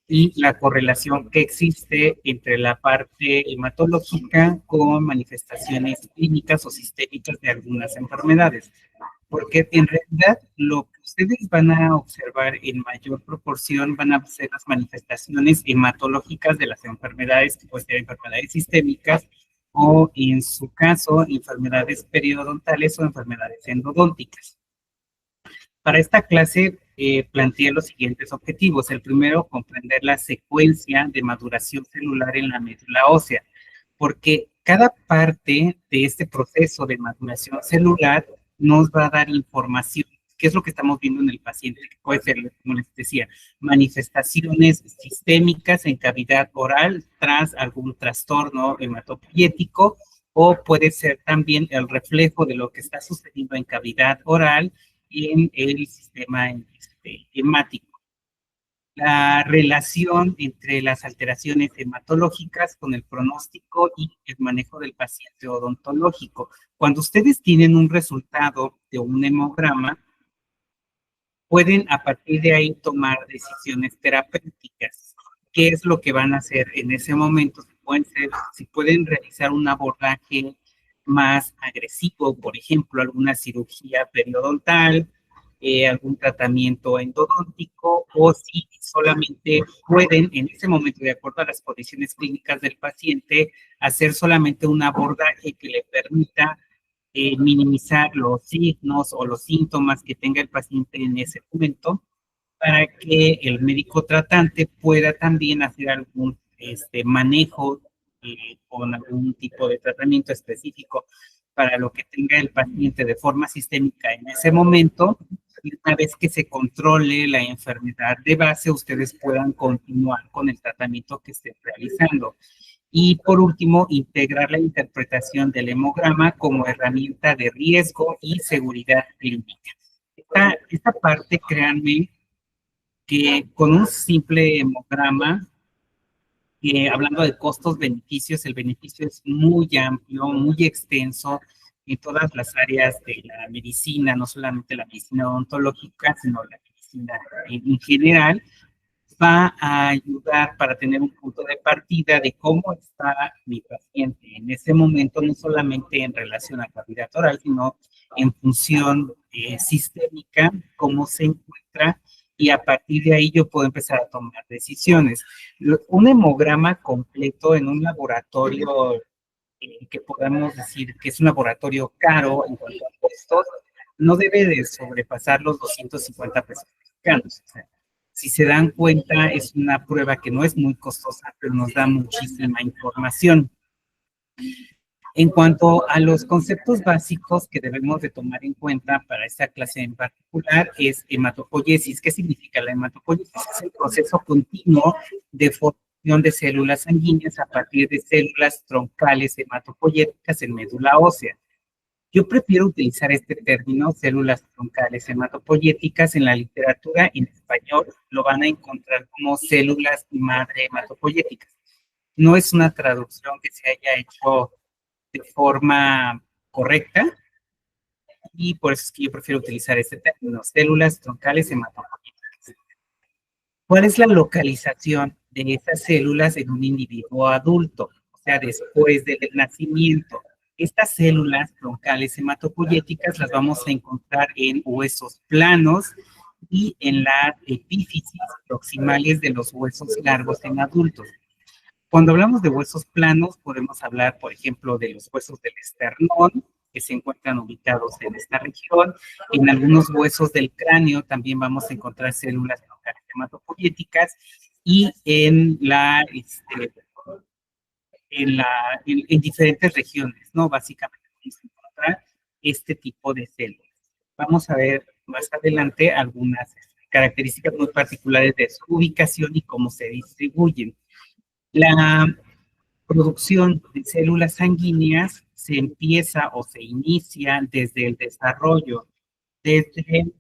y la correlación que existe entre la parte hematológica con manifestaciones clínicas o sistémicas de algunas enfermedades. Porque en realidad lo que ustedes van a observar en mayor proporción van a ser las manifestaciones hematológicas de las enfermedades, que pueden ser enfermedades sistémicas o, en su caso, enfermedades periodontales o enfermedades endodónticas. Para esta clase planteé los siguientes objetivos. El primero, comprender la secuencia de maduración celular en la médula ósea, porque cada parte de este proceso de maduración celular nos va a dar información. ¿Qué es lo que estamos viendo en el paciente? Que puede ser, como les decía, manifestaciones sistémicas en cavidad oral tras algún trastorno hematopoyético, o puede ser también el reflejo de lo que está sucediendo en cavidad oral en el sistema hemático. La relación entre las alteraciones hematológicas con el pronóstico y el manejo del paciente odontológico. Cuando ustedes tienen un resultado de un hemograma, pueden a partir de ahí tomar decisiones terapéuticas. ¿Qué es lo que van a hacer en ese momento? Si pueden realizar un abordaje más agresivo, por ejemplo, alguna cirugía periodontal, algún tratamiento endodóntico, o si solamente pueden, en ese momento, de acuerdo a las condiciones clínicas del paciente, hacer solamente un abordaje que le permita minimizar los signos o los síntomas que tenga el paciente en ese momento, para que el médico tratante pueda también hacer algún manejo con algún tipo de tratamiento específico para lo que tenga el paciente de forma sistémica en ese momento. Y una vez que se controle la enfermedad de base, ustedes puedan continuar con el tratamiento que estén realizando. Y por último, integrar la interpretación del hemograma como herramienta de riesgo y seguridad clínica. Esta parte, créanme, que con un simple hemograma, hablando de costos-beneficios, el beneficio es muy amplio, muy extenso en todas las áreas de la medicina, no solamente la medicina odontológica, sino la medicina en general. Va a ayudar para tener un punto de partida de cómo está mi paciente en ese momento, no solamente en relación a cavidad oral, sino en función sistémica, cómo se encuentra, y a partir de ahí yo puedo empezar a tomar decisiones. Un hemograma completo en un laboratorio que podamos decir que es un laboratorio caro en cuanto a costos, no debe de sobrepasar los 250 pesos mexicanos. O sea, si se dan cuenta, es una prueba que no es muy costosa, pero nos da muchísima información. En cuanto a los conceptos básicos que debemos de tomar en cuenta para esta clase en particular, es hematopoiesis. ¿Qué significa la hematopoiesis? Es el proceso continuo de formación de células sanguíneas a partir de células troncales hematopoyéticas en médula ósea. Yo prefiero utilizar este término, células troncales hematopoyéticas. En la literatura en español lo van a encontrar como células madre hematopoyéticas. No es una traducción que se haya hecho de forma correcta, y por eso es que yo prefiero utilizar este término, células troncales hematopoyéticas. ¿Cuál es la localización de esas células en un individuo adulto? O sea, después del nacimiento. Estas células troncales hematopoyéticas las vamos a encontrar en huesos planos y en las epífisis proximales de los huesos largos en adultos. Cuando hablamos de huesos planos, podemos hablar, por ejemplo, de los huesos del esternón, que se encuentran ubicados en esta región. En algunos huesos del cráneo también vamos a encontrar células troncales hematopoyéticas, y en diferentes regiones, ¿no? Básicamente vamos a encontrar este tipo de células. Vamos a ver más adelante algunas características muy particulares de su ubicación y cómo se distribuyen. La producción de células sanguíneas se empieza o se inicia desde el desarrollo, desde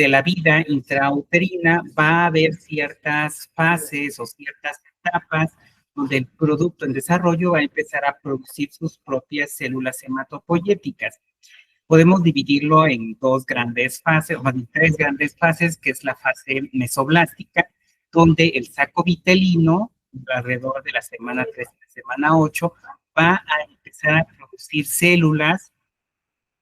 la vida intrauterina. Va a haber ciertas fases o ciertas etapas donde el producto en desarrollo va a empezar a producir sus propias células hematopoyéticas. podemos dividirlo en dos grandes fases, o más bien tres grandes fases, que es la fase mesoblástica, donde el saco vitelino, alrededor de la semana 3 a la semana 8, va a empezar a producir células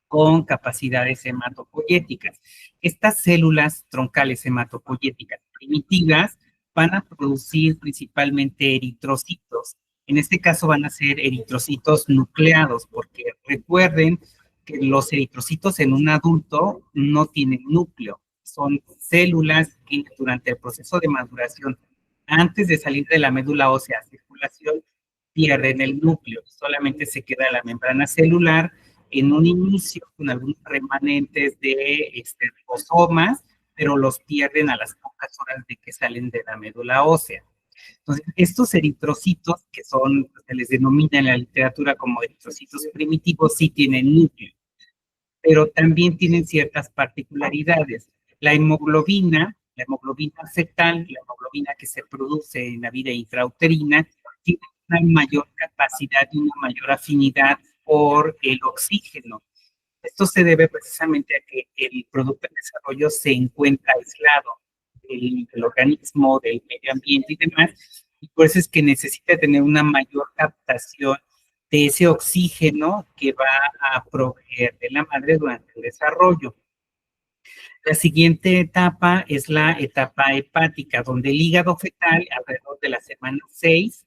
con capacidades hematopoyéticas. Estas células troncales hematopoyéticas primitivas van a producir principalmente eritrocitos. En este caso van a ser eritrocitos nucleados, porque recuerden que los eritrocitos en un adulto no tienen núcleo. Son células que durante el proceso de maduración, antes de salir de la médula ósea a circulación, pierden el núcleo. Solamente se queda la membrana celular en un inicio con algunos remanentes de ribosomas, pero los pierden a las pocas horas de que salen de la médula ósea. Entonces, estos eritrocitos, que son, se les denomina en la literatura como eritrocitos primitivos, sí tienen núcleo, pero también tienen ciertas particularidades. La hemoglobina fetal, la hemoglobina que se produce en la vida intrauterina, tiene una mayor capacidad y una mayor afinidad por el oxígeno. Esto se debe precisamente a que el producto de desarrollo se encuentra aislado del organismo, del medio ambiente y demás, y por eso es que necesita tener una mayor captación de ese oxígeno que va a proveer de la madre durante el desarrollo. La siguiente etapa es la etapa hepática, donde el hígado fetal, alrededor de la semana 6,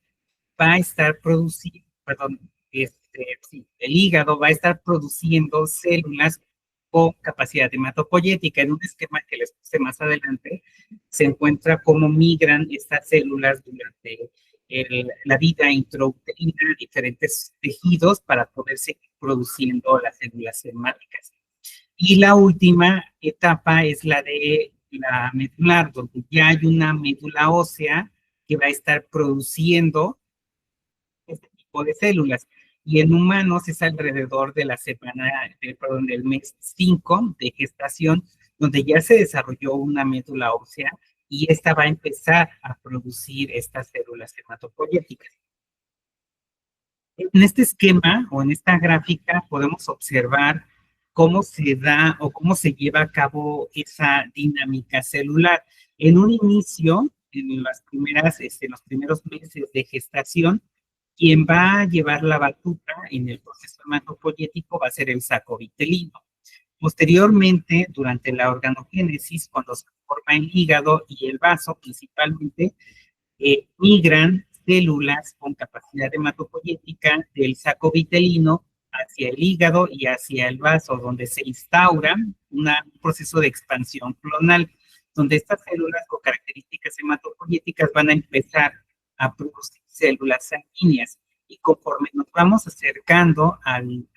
va a estar produciendo, perdón, sí, el hígado va a estar produciendo células con capacidad hematopoyética. En un esquema que les puse más adelante, se encuentra cómo migran estas células durante la vida intrauterina a diferentes tejidos para poder seguir produciendo las células hemáticas. Y la última etapa es la de la medular, donde ya hay una médula ósea que va a estar produciendo este tipo de células. Y en humanos es alrededor de la semana, perdón, del mes 5 de gestación, donde ya se desarrolló una médula ósea y esta va a empezar a producir estas células hematopoyéticas. En este esquema o en esta gráfica podemos observar cómo se da o cómo se lleva a cabo esa dinámica celular. En un inicio, en las primeras, los primeros meses de gestación, quien va a llevar la batuta en el proceso hematopoyético va a ser el saco vitelino. Posteriormente, durante la organogénesis, cuando se forma el hígado y el vaso principalmente, migran células con capacidad hematopoyética del saco vitelino hacia el hígado y hacia el vaso, donde se instaura un proceso de expansión clonal, donde estas células con características hematopoyéticas van a empezar a producir células sanguíneas. Y conforme nos vamos acercando al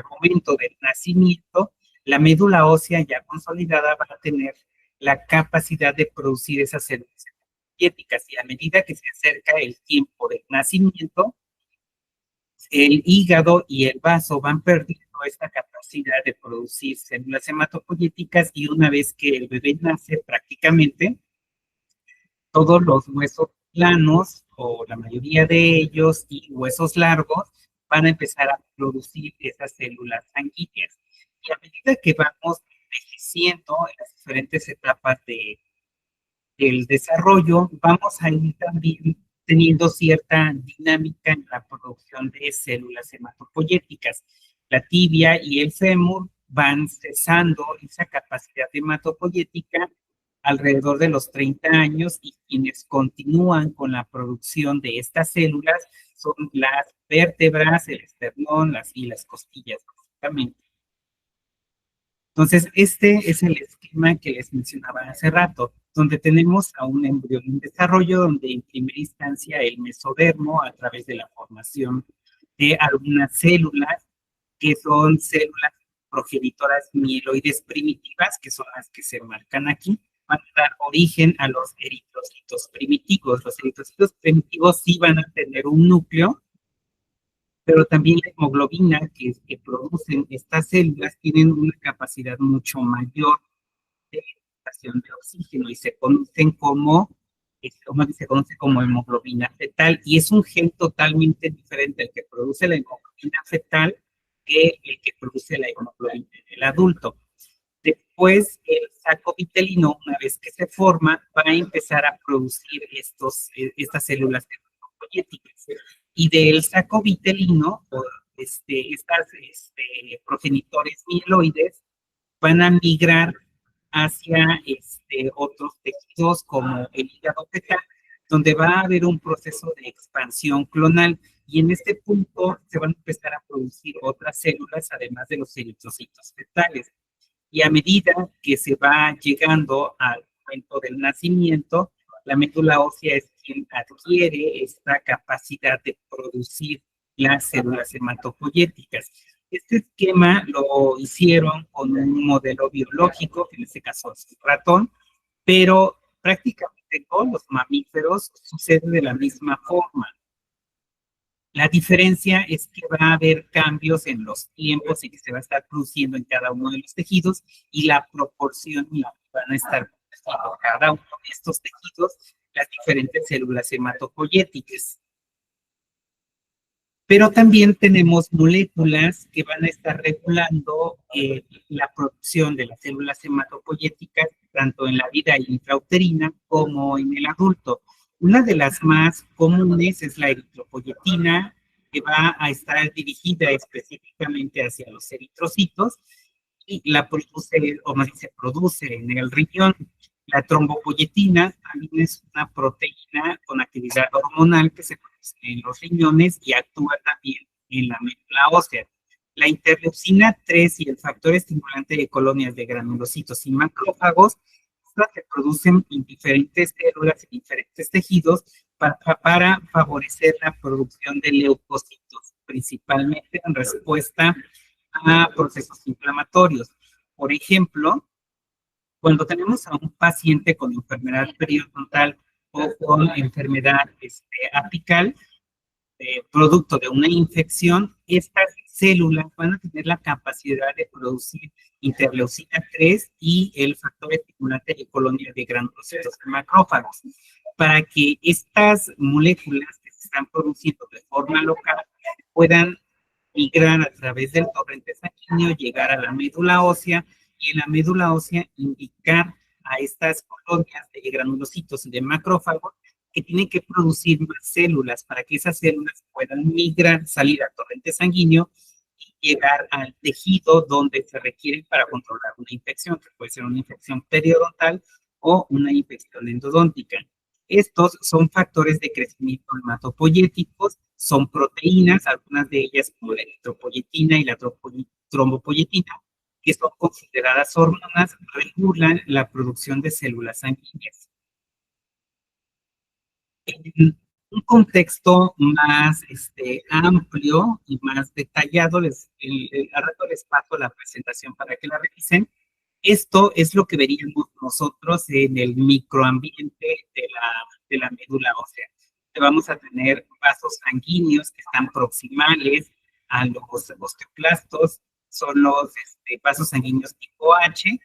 momento del nacimiento, la médula ósea ya consolidada va a tener la capacidad de producir esas células hematopoyéticas. Y a medida que se acerca el tiempo del nacimiento, el hígado y el vaso van perdiendo esta capacidad de producir células hematopoyéticas y una vez que el bebé nace, prácticamente todos los huesos planos o la mayoría de ellos y huesos largos van a empezar a producir esas células sanguíneas. Y a medida que vamos envejeciendo en las diferentes etapas del desarrollo, vamos a ir también teniendo cierta dinámica en la producción de células hematopoyéticas. La tibia y el fémur van cesando esa capacidad hematopoyética alrededor de los 30 años y quienes continúan con la producción de estas células son las vértebras, el esternón y las costillas, básicamente. Entonces, este es el esquema que les mencionaba hace rato, donde tenemos a un embrión en desarrollo, donde en primera instancia el mesodermo, a través de la formación de algunas células, que son células progenitoras mieloides primitivas, que son las que se marcan aquí, van a dar origen a los eritrocitos primitivos. Los eritrocitos primitivos sí van a tener un núcleo, pero también la hemoglobina que producen estas células tienen una capacidad mucho mayor de captación de oxígeno y se conocen como, se conoce como hemoglobina fetal y es un gen totalmente diferente al que produce la hemoglobina fetal que el que produce la hemoglobina en el adulto. Después, el saco vitelino, una vez que se forma, va a empezar a producir estas células hematopoyéticas. Y del saco vitelino, estas progenitores mieloides van a migrar hacia otros tejidos como el hígado fetal, donde va a haber un proceso de expansión clonal. Y en este punto se van a empezar a producir otras células, además de los eritrocitos fetales. Y a medida que se va llegando al momento del nacimiento, la médula ósea es quien adquiere esta capacidad de producir las células hematopoyéticas. Este esquema lo hicieron con un modelo biológico, que en este caso es un ratón, pero prácticamente en todos los mamíferos sucede de la misma forma. La diferencia es que va a haber cambios en los tiempos en que se va a estar produciendo en cada uno de los tejidos y la proporción en la que van a estar produciendo cada uno de estos tejidos las diferentes células hematopoyéticas. Pero también tenemos moléculas que van a estar regulando la producción de las células hematopoyéticas tanto en la vida intrauterina como en el adulto. Una de las más comunes es la eritropoyetina, que va a estar dirigida específicamente hacia los eritrocitos y la produce, o más bien se produce en el riñón. La trombopoyetina también es una proteína con actividad hormonal que se produce en los riñones y actúa también en la médula ósea. La interleucina 3 y el factor estimulante de colonias de granulocitos y macrófagos se producen en diferentes células, en diferentes tejidos, para favorecer la producción de leucocitos, principalmente en respuesta a procesos inflamatorios. Por ejemplo, cuando tenemos a un paciente con enfermedad periodontal o con enfermedad apical, producto de una infección, estas células van a tener la capacidad de producir interleucina 3 y el factor estimulante de colonia de granulocitos de macrófagos, para que estas moléculas que se están produciendo de forma local puedan migrar a través del torrente sanguíneo, llegar a la médula ósea y en la médula ósea indicar a estas colonias de granulocitos de macrófagos que tienen que producir más células para que esas células puedan migrar, salir al torrente sanguíneo y llegar al tejido donde se requiere para controlar una infección, que puede ser una infección periodontal o una infección endodóntica. Estos son factores de crecimiento hematopoyéticos, son proteínas, algunas de ellas como la eritropoyetina y la trombopoyetina, que son consideradas hormonas, regulan la producción de células sanguíneas. En un contexto más amplio y más detallado, al rato les paso la presentación para que la revisen. Esto es lo que veríamos nosotros en el microambiente de la médula ósea. Vamos a tener vasos sanguíneos que están proximales a los osteoclastos, son los vasos sanguíneos tipo H,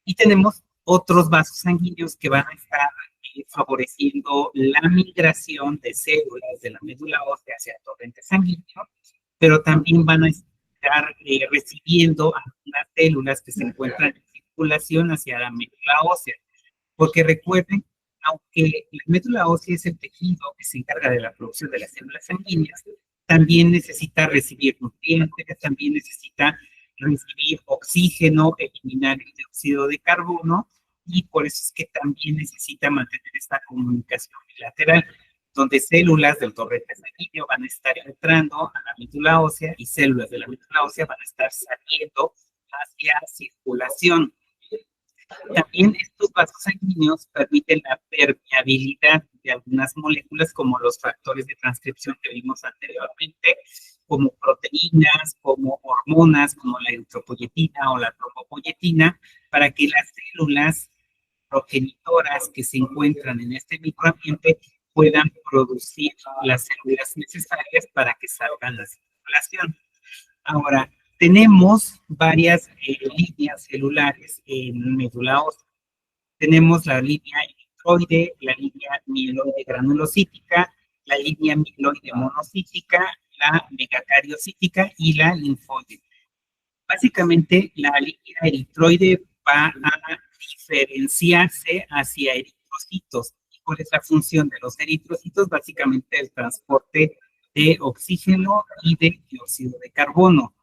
y tenemos otros vasos sanguíneos que van a estar favoreciendo la migración de células de la médula ósea hacia el torrente sanguíneo, pero también van a estar recibiendo algunas células que se encuentran en circulación hacia la médula ósea, porque recuerden, aunque la médula ósea es el tejido que se encarga de la producción de las células sanguíneas, también necesita recibir nutrientes, también necesita recibir oxígeno, eliminar el dióxido de carbono, y por eso es que también necesita mantener esta comunicación bilateral, donde células del torrente sanguíneo van a estar entrando a la médula ósea y células de la médula ósea van a estar saliendo hacia circulación. También estos vasos sanguíneos permiten la permeabilidad de algunas moléculas como los factores de transcripción que vimos anteriormente, como proteínas, como hormonas, como la eritropoyetina o la trombopoyetina, para que las células progenitoras que se encuentran en este microambiente puedan producir las células necesarias para que salgan a circulación. Ahora, tenemos varias líneas celulares en médula ósea. Tenemos la línea eritroide, la línea mieloide granulocítica, la línea mieloide monocítica, la megacariocítica y la linfoide. Básicamente, la línea eritroide va a diferenciarse hacia eritrocitos. ¿Y cuál es la función de los eritrocitos? Básicamente el transporte de oxígeno y de dióxido de carbono.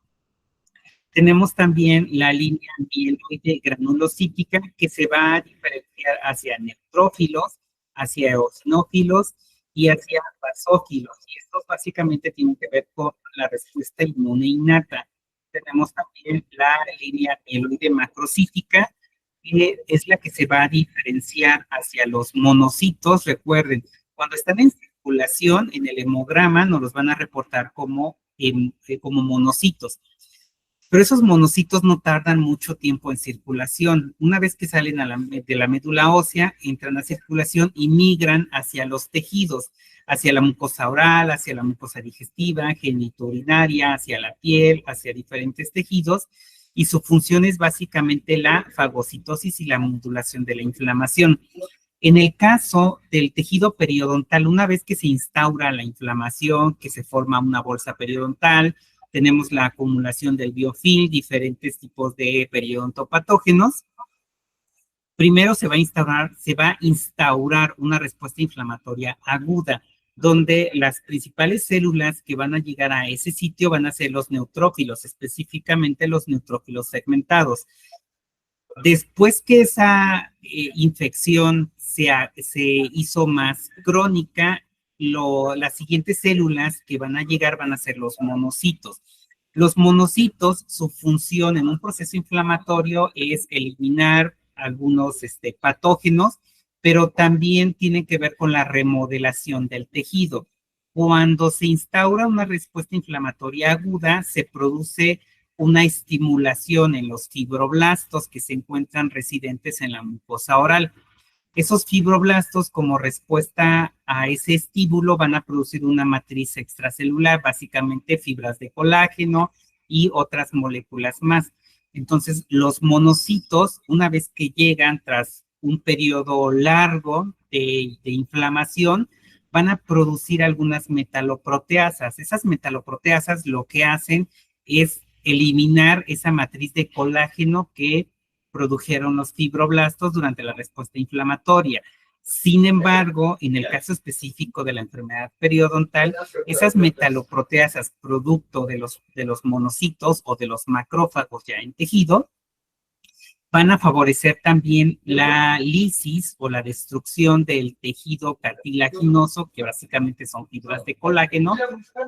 Tenemos también la línea mieloide granulocítica que se va a diferenciar hacia neutrófilos, hacia eosinófilos y hacia basófilos. Y estos básicamente tienen que ver con la respuesta inmune innata. Tenemos también la línea mieloide macrocítica, que es la que se va a diferenciar hacia los monocitos. Recuerden, cuando están en circulación en el hemograma, nos los van a reportar como monocitos. Pero esos monocitos no tardan mucho tiempo en circulación. Una vez que salen de la médula ósea, entran a circulación y migran hacia los tejidos, hacia la mucosa oral, hacia la mucosa digestiva, genitourinaria, hacia la piel, hacia diferentes tejidos, y su función es básicamente la fagocitosis y la modulación de la inflamación. En el caso del tejido periodontal, una vez que se instaura la inflamación, que se forma una bolsa periodontal, tenemos la acumulación del biofilm, diferentes tipos de periodontopatógenos. Primero se va a instaurar una respuesta inflamatoria aguda, donde las principales células que van a llegar a ese sitio van a ser los neutrófilos, específicamente los neutrófilos segmentados. Después que esa infección se hizo más crónica, las siguientes células que van a llegar van a ser los monocitos. Los monocitos, su función en un proceso inflamatorio es eliminar algunos patógenos, pero también tienen que ver con la remodelación del tejido. Cuando se instaura una respuesta inflamatoria aguda, se produce una estimulación en los fibroblastos que se encuentran residentes en la mucosa oral. Esos fibroblastos, como respuesta a ese estímulo, van a producir una matriz extracelular, básicamente fibras de colágeno y otras moléculas más. Entonces, los monocitos, una vez que llegan tras un periodo largo de inflamación, van a producir algunas metaloproteasas. Esas metaloproteasas lo que hacen es eliminar esa matriz de colágeno que produjeron los fibroblastos durante la respuesta inflamatoria. Sin embargo, en el caso específico de la enfermedad periodontal, esas metaloproteasas, producto de los monocitos o de los macrófagos ya en tejido, van a favorecer también la lisis o la destrucción del tejido cartilaginoso, que básicamente son fibras de colágeno,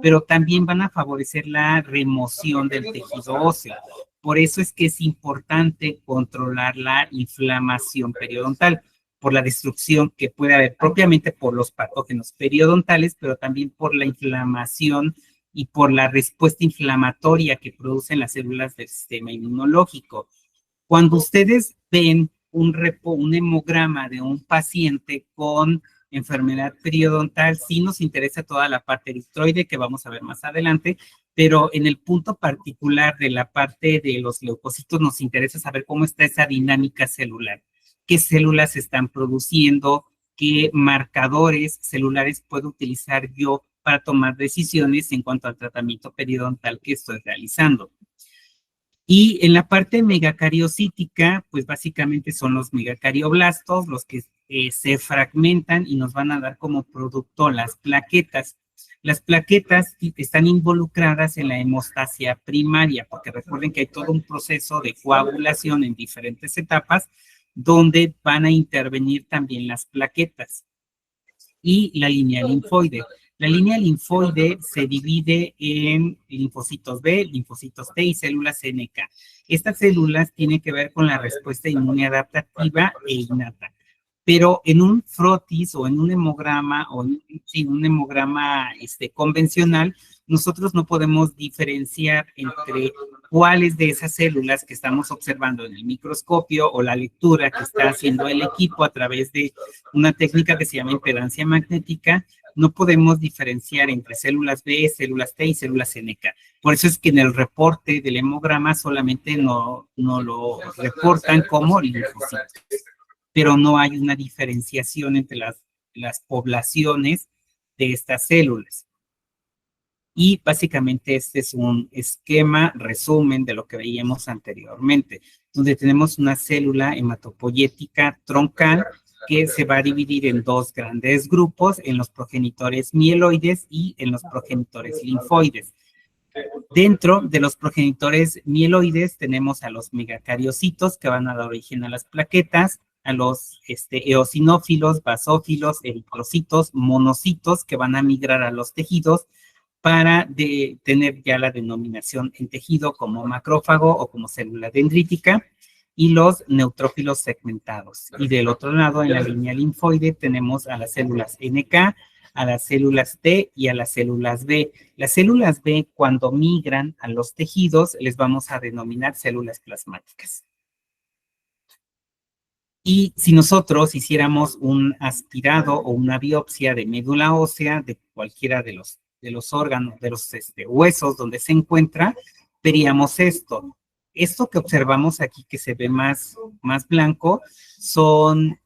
pero también van a favorecer la remoción del tejido óseo. Por eso es que es importante controlar la inflamación periodontal, por la destrucción que puede haber propiamente por los patógenos periodontales, pero también por la inflamación y por la respuesta inflamatoria que producen las células del sistema inmunológico. Cuando ustedes ven un hemograma de un paciente con enfermedad periodontal, sí nos interesa toda la parte eritroide que vamos a ver más adelante, pero en el punto particular de la parte de los leucocitos nos interesa saber cómo está esa dinámica celular, qué células están produciendo, qué marcadores celulares puedo utilizar yo para tomar decisiones en cuanto al tratamiento periodontal que estoy realizando. Y en la parte megacariocítica, pues básicamente son los megacarioblástos, los que se fragmentan y nos van a dar como producto las plaquetas. Las plaquetas están involucradas en la hemostasia primaria, porque recuerden que hay todo un proceso de coagulación en diferentes etapas, donde van a intervenir también las plaquetas y la línea linfoide. La línea linfoide se divide en linfocitos B, linfocitos T y células NK. Estas células tienen que ver con la respuesta inmune adaptativa e innata. Pero en un frotis o en un hemograma o en un hemograma convencional, nosotros no podemos diferenciar entre cuáles de esas células que estamos observando en el microscopio o la lectura que está haciendo el equipo a través de una técnica que se llama impedancia magnética. No podemos diferenciar entre células B, células T y células NK. Por eso es que en el reporte del hemograma solamente no lo reportan como linfocitos, pero no hay una diferenciación entre las poblaciones de estas células. Y básicamente este es un esquema, resumen de lo que veíamos anteriormente, donde tenemos una célula hematopoyética troncal que se va a dividir en dos grandes grupos, en los progenitores mieloides y en los progenitores linfoides. Dentro de los progenitores mieloides tenemos a los megacariocitos que van a dar origen a las plaquetas, a los eosinófilos, basófilos, eritrocitos, monocitos que van a migrar a los tejidos para tener ya la denominación en tejido como macrófago o como célula dendrítica, y los neutrófilos segmentados. Y del otro lado, en la línea linfoide, tenemos a las células NK, a las células T y a las células B. Las células B, cuando migran a los tejidos, les vamos a denominar células plasmáticas. Y si nosotros hiciéramos un aspirado o una biopsia de médula ósea de cualquiera de los órganos, de los huesos donde se encuentra, veríamos esto. Esto que observamos aquí, que se ve más blanco,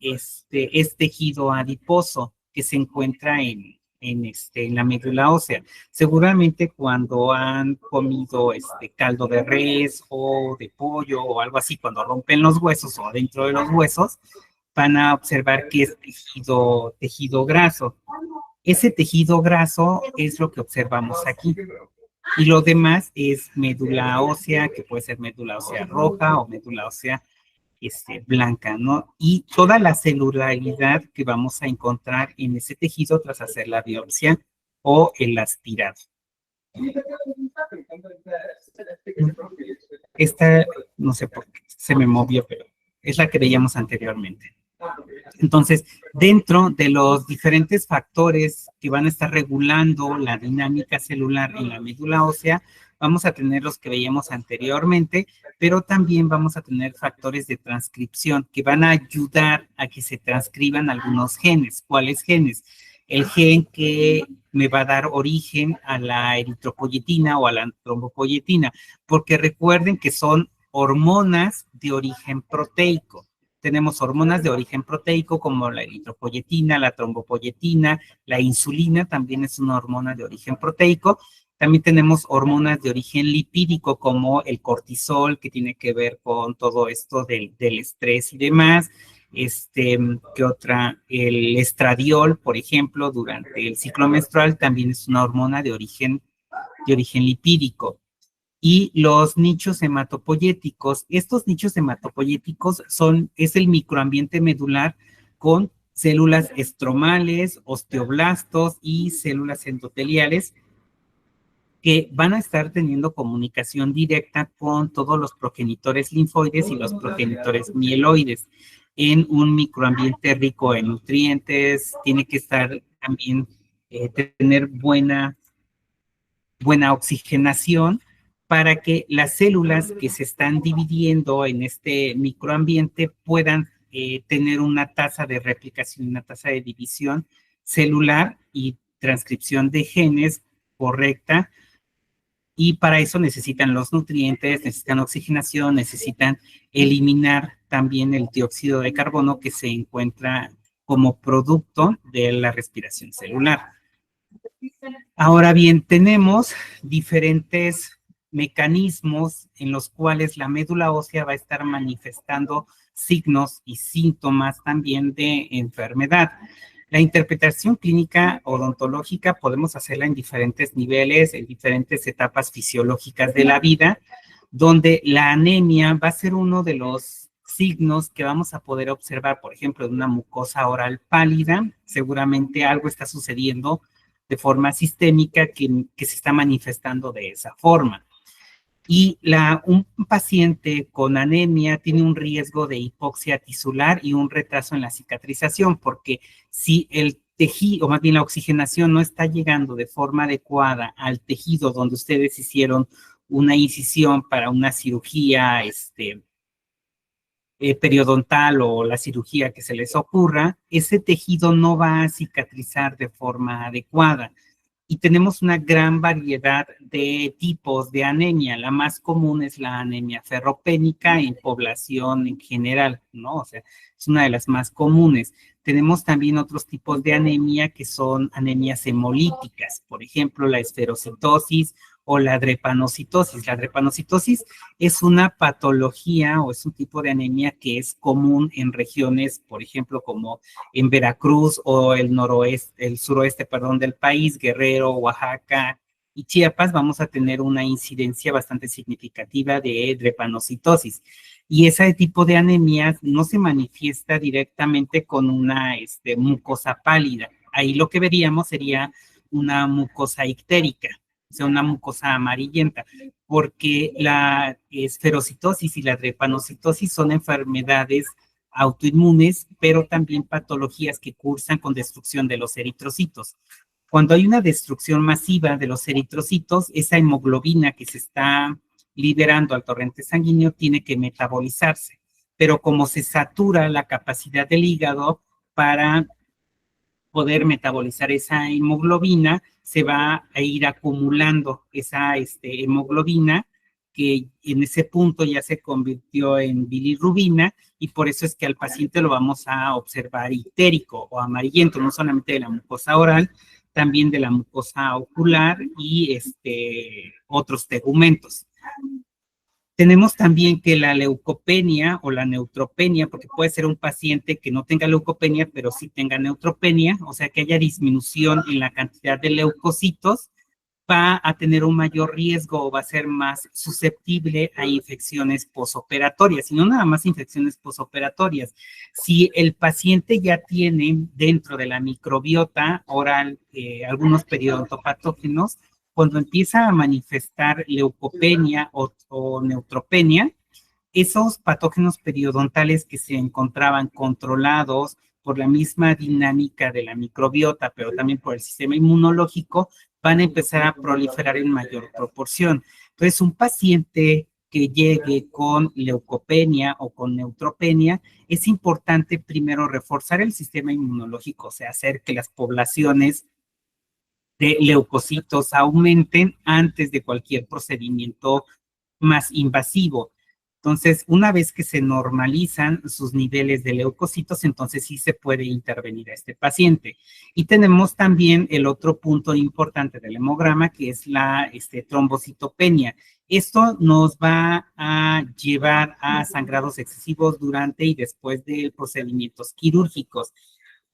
es tejido adiposo que se encuentra en la médula ósea. Seguramente cuando han comido caldo de res o de pollo o algo así, cuando rompen los huesos o dentro de los huesos, van a observar que es tejido graso. Ese tejido graso es lo que observamos aquí. Y lo demás es médula ósea, que puede ser médula ósea roja o médula ósea blanca, ¿no? Y toda la celularidad que vamos a encontrar en ese tejido tras hacer la biopsia o el aspirado. Esta, no sé por qué, se me movió, pero es la que veíamos anteriormente. Entonces, dentro de los diferentes factores que van a estar regulando la dinámica celular en la médula ósea, vamos a tener los que veíamos anteriormente, pero también vamos a tener factores de transcripción que van a ayudar a que se transcriban algunos genes. ¿Cuáles genes? El gen que me va a dar origen a la eritropoyetina o a la trombopoyetina, porque recuerden que son hormonas de origen proteico. Tenemos hormonas de origen proteico como la eritropoyetina, la trombopoyetina, la insulina también es una hormona de origen proteico. También tenemos hormonas de origen lipídico como el cortisol, que tiene que ver con todo esto del estrés y demás. ¿Qué otra? El estradiol, por ejemplo, durante el ciclo menstrual también es una hormona de origen lipídico. Y los nichos hematopoyéticos. Estos nichos hematopoyéticos es el microambiente medular con células estromales, osteoblastos y células endoteliales que van a estar teniendo comunicación directa con todos los progenitores linfoides y los progenitores mieloides en un microambiente rico en nutrientes. Tiene que estar también, tener buena oxigenación para que las células que se están dividiendo en este microambiente puedan tener una tasa de replicación, una tasa de división celular y transcripción de genes correcta. Y para eso necesitan los nutrientes, necesitan oxigenación, necesitan eliminar también el dióxido de carbono que se encuentra como producto de la respiración celular. Ahora bien, tenemos diferentes mecanismos en los cuales la médula ósea va a estar manifestando signos y síntomas también de enfermedad. La interpretación clínica odontológica podemos hacerla en diferentes niveles, en diferentes etapas fisiológicas de la vida, donde la anemia va a ser uno de los signos que vamos a poder observar, por ejemplo, de una mucosa oral pálida. Seguramente algo está sucediendo de forma sistémica que se está manifestando de esa forma. Y un paciente con anemia tiene un riesgo de hipoxia tisular y un retraso en la cicatrización, porque si el tejido, o más bien la oxigenación, no está llegando de forma adecuada al tejido donde ustedes hicieron una incisión para una cirugía periodontal o la cirugía que se les ocurra, ese tejido no va a cicatrizar de forma adecuada. Y tenemos una gran variedad de tipos de anemia. La más común es la anemia ferropénica en población en general, ¿no? O sea, es una de las más comunes. Tenemos también otros tipos de anemia que son anemias hemolíticas, por ejemplo, la esferocitosis o la drepanocitosis. La drepanocitosis es una patología o es un tipo de anemia que es común en regiones, por ejemplo, como en Veracruz o el noroeste, el suroeste, perdón, del país, Guerrero, Oaxaca y Chiapas. Vamos a tener una incidencia bastante significativa de drepanocitosis. Y ese tipo de anemia no se manifiesta directamente con una mucosa pálida. Ahí lo que veríamos sería una mucosa ictérica, o sea, una mucosa amarillenta, porque la esferocitosis y la drepanocitosis son enfermedades autoinmunes, pero también patologías que cursan con destrucción de los eritrocitos. Cuando hay una destrucción masiva de los eritrocitos, esa hemoglobina que se está liberando al torrente sanguíneo tiene que metabolizarse, pero como se satura la capacidad del hígado para poder metabolizar esa hemoglobina, se va a ir acumulando esa hemoglobina que en ese punto ya se convirtió en bilirrubina y por eso es que al paciente lo vamos a observar ictérico o amarillento, no solamente de la mucosa oral, también de la mucosa ocular y otros tegumentos. Tenemos también que la leucopenia o la neutropenia, porque puede ser un paciente que no tenga leucopenia, pero sí tenga neutropenia, o sea que haya disminución en la cantidad de leucocitos, va a tener un mayor riesgo o va a ser más susceptible a infecciones posoperatorias, y no nada más infecciones posoperatorias. Si el paciente ya tiene dentro de la microbiota oral algunos periodontopatógenos, cuando empieza a manifestar leucopenia o neutropenia, esos patógenos periodontales que se encontraban controlados por la misma dinámica de la microbiota, pero también por el sistema inmunológico, van a empezar a proliferar en mayor proporción. Entonces, un paciente que llegue con leucopenia o con neutropenia, es importante primero reforzar el sistema inmunológico, o sea, hacer que las poblaciones de leucocitos aumenten antes de cualquier procedimiento más invasivo. Entonces, una vez que se normalizan sus niveles de leucocitos, entonces sí se puede intervenir a este paciente. Y tenemos también el otro punto importante del hemograma, que es la trombocitopenia. Esto nos va a llevar a sangrados excesivos durante y después de procedimientos quirúrgicos.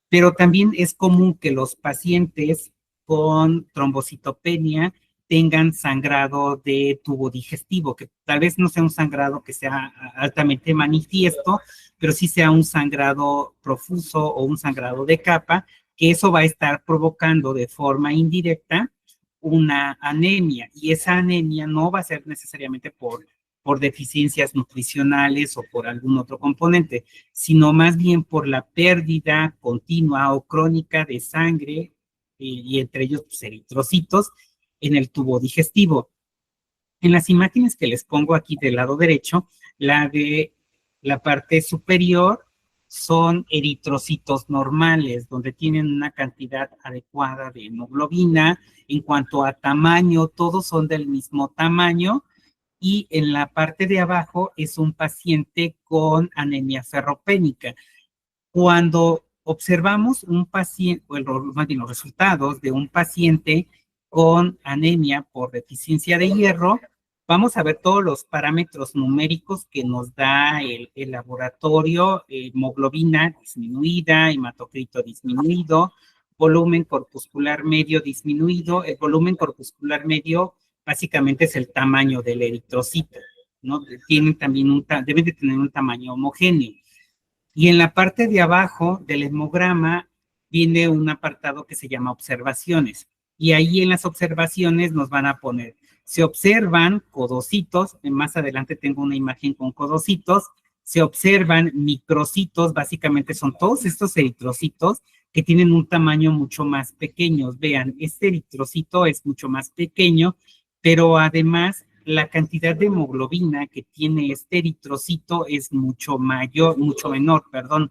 Pero también es común que los pacientes con trombocitopenia tengan sangrado de tubo digestivo, que tal vez no sea un sangrado que sea altamente manifiesto, pero sí sea un sangrado profuso o un sangrado de capa, que eso va a estar provocando de forma indirecta una anemia, y esa anemia no va a ser necesariamente por deficiencias nutricionales o por algún otro componente, sino más bien por la pérdida continua o crónica de sangre y entre ellos pues, eritrocitos en el tubo digestivo. En las imágenes que les pongo aquí del lado derecho, la de la parte superior son eritrocitos normales, donde tienen una cantidad adecuada de hemoglobina. En cuanto a tamaño, todos son del mismo tamaño. Y en la parte de abajo es un paciente con anemia ferropénica. Cuando observamos un paciente, más bien los resultados de un paciente con anemia por deficiencia de hierro, vamos a ver todos los parámetros numéricos que nos da el laboratorio: hemoglobina disminuida, hematocrito disminuido, volumen corpuscular medio disminuido. El volumen corpuscular medio básicamente es el tamaño del eritrocito, ¿no? Tienen también deben de tener un tamaño homogéneo. Y en la parte de abajo del hemograma viene un apartado que se llama observaciones. Y ahí en las observaciones nos van a poner, se observan codocitos, más adelante tengo una imagen con codocitos, se observan microcitos, básicamente son todos estos eritrocitos que tienen un tamaño mucho más pequeño. Vean, este eritrocito es mucho más pequeño, pero además la cantidad de hemoglobina que tiene este eritrocito es mucho menor, perdón.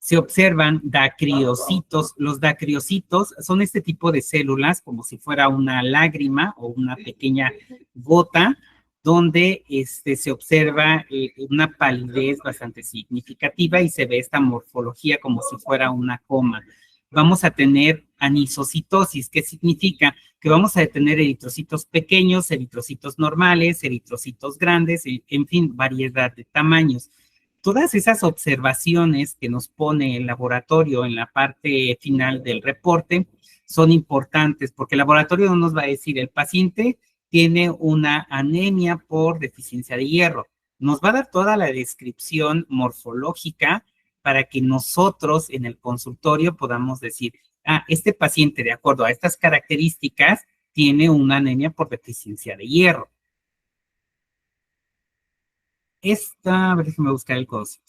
Se observan dacriocitos. Los dacriocitos son este tipo de células, como si fuera una lágrima o una pequeña gota, donde se observa una palidez bastante significativa y se ve esta morfología como si fuera una coma. Vamos a tener anisocitosis, ¿qué significa? Que vamos a tener eritrocitos pequeños, eritrocitos normales, eritrocitos grandes, en fin, variedad de tamaños. Todas esas observaciones que nos pone el laboratorio en la parte final del reporte son importantes porque el laboratorio no nos va a decir el paciente tiene una anemia por deficiencia de hierro. Nos va a dar toda la descripción morfológica para que nosotros en el consultorio podamos decir, este paciente de acuerdo a estas características tiene una anemia por deficiencia de hierro. A ver, déjeme buscar el código.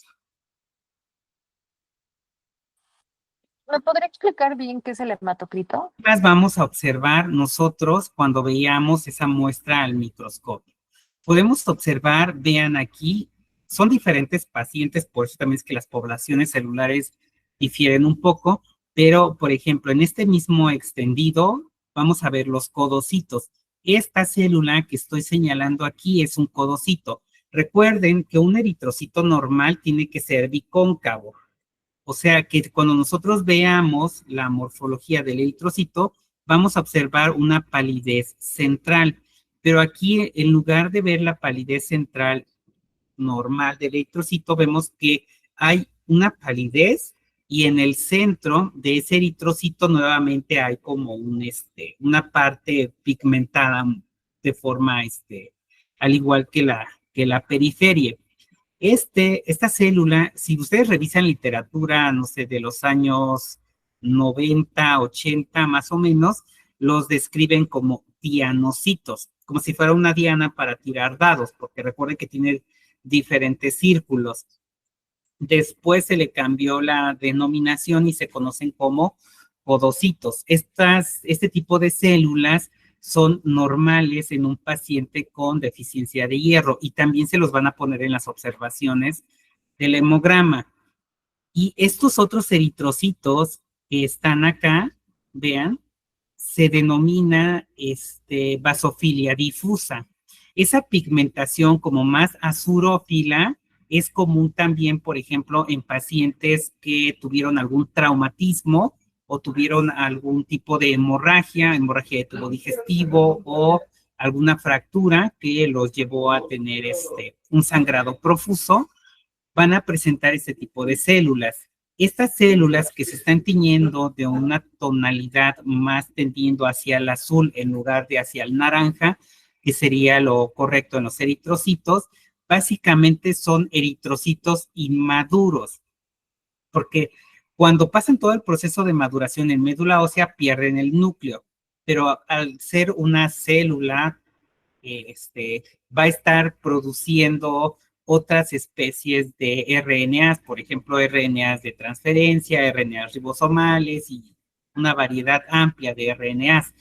¿Me podría explicar bien qué es el hematocrito? Las vamos a observar nosotros cuando veamos esa muestra al microscopio. Podemos observar, vean aquí, son diferentes pacientes, por eso también es que las poblaciones celulares difieren un poco, pero por ejemplo, en este mismo extendido, vamos a ver los codocitos. Esta célula que estoy señalando aquí es un codocito. Recuerden que un eritrocito normal tiene que ser bicóncavo. O sea que cuando nosotros veamos la morfología del eritrocito, vamos a observar una palidez central. Pero aquí, en lugar de ver la palidez central normal del eritrocito, vemos que hay una palidez y en el centro de ese eritrocito nuevamente hay como una parte pigmentada de forma, al igual que la periferia. Esta célula, si ustedes revisan literatura, no sé, de los años 90, 80 más o menos, los describen como dianocitos, como si fuera una diana para tirar dados, porque recuerden que tiene diferentes círculos. Después se le cambió la denominación y se conocen como podocitos. Este tipo de células son normales en un paciente con deficiencia de hierro y también se los van a poner en las observaciones del hemograma. Y estos otros eritrocitos que están acá, vean, se denomina basofilia difusa. Esa pigmentación como más azurófila es común también, por ejemplo, en pacientes que tuvieron algún traumatismo o tuvieron algún tipo de hemorragia de tubo digestivo o alguna fractura que los llevó a tener un sangrado profuso, van a presentar este tipo de células. Estas células que se están tiñendo de una tonalidad más tendiendo hacia el azul en lugar de hacia el naranja, que sería lo correcto en los eritrocitos, básicamente son eritrocitos inmaduros, porque cuando pasan todo el proceso de maduración en médula ósea pierden el núcleo, pero al ser una célula va a estar produciendo otras especies de RNAs, por ejemplo, RNAs de transferencia, RNAs ribosomales y una variedad amplia de RNAs.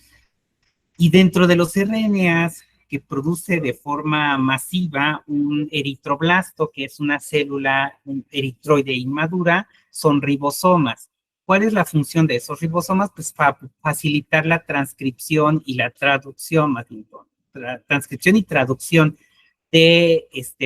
Y dentro de los RNAs que produce de forma masiva un eritroblasto, que es una célula un eritroide inmadura, son ribosomas. ¿Cuál es la función de esos ribosomas? Pues facilitar la transcripción y la traducción, más bien, transcripción y traducción de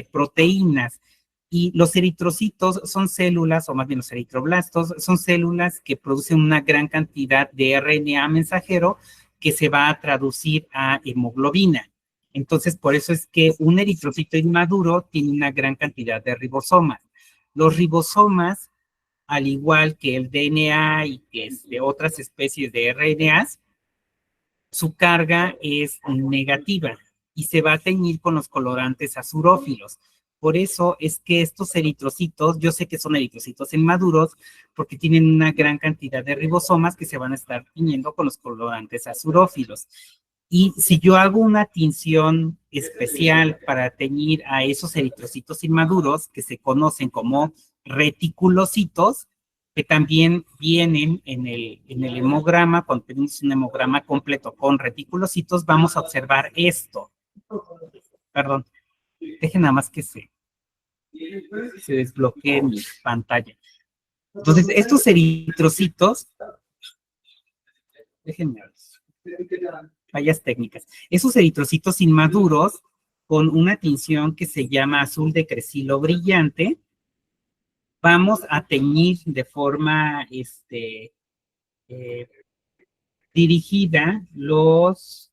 proteínas. Y los eritrocitos son células, o más bien los eritroblastos, son células que producen una gran cantidad de RNA mensajero que se va a traducir a hemoglobina. Entonces, por eso es que un eritrocito inmaduro tiene una gran cantidad de ribosomas. Los ribosomas, al igual que el DNA y que de otras especies de RNAs, su carga es negativa y se va a teñir con los colorantes azurófilos. Por eso es que estos eritrocitos, yo sé que son eritrocitos inmaduros, porque tienen una gran cantidad de ribosomas que se van a estar tiñendo con los colorantes azurófilos. Y si yo hago una tinción especial para teñir a esos eritrocitos inmaduros, que se conocen como reticulocitos, que también vienen en el hemograma, cuando tenemos un hemograma completo con reticulocitos, vamos a observar esto. Perdón, dejen nada más que se desbloquee mi pantalla. Entonces, estos eritrocitos, déjenme ver, fallas técnicas. Esos eritrocitos inmaduros con una tinción que se llama azul de cresilo brillante. Vamos a teñir de forma dirigida los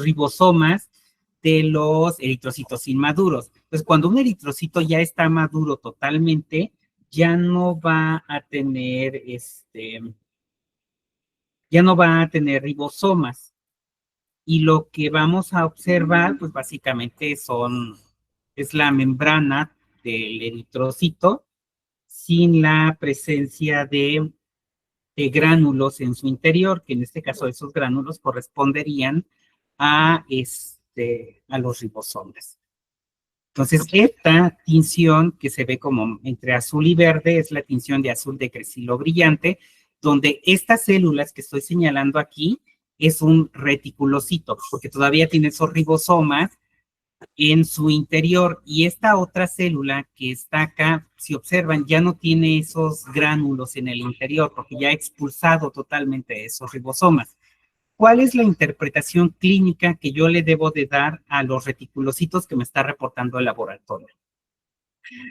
ribosomas de los eritrocitos inmaduros. Entonces, cuando un eritrocito ya está maduro totalmente, ya no va a tener ya no va a tener ribosomas. Y lo que vamos a observar, pues básicamente es la membrana del eritrocito sin la presencia de gránulos en su interior, que en este caso esos gránulos corresponderían a los ribosomas. Entonces, esta tinción que se ve como entre azul y verde es la tinción de azul de cresilo brillante, donde estas células que estoy señalando aquí es un reticulocito, porque todavía tiene esos ribosomas en su interior, y esta otra célula que está acá, si observan, ya no tiene esos gránulos en el interior, porque ya ha expulsado totalmente esos ribosomas. ¿Cuál es la interpretación clínica que yo le debo de dar a los reticulocitos que me está reportando el laboratorio?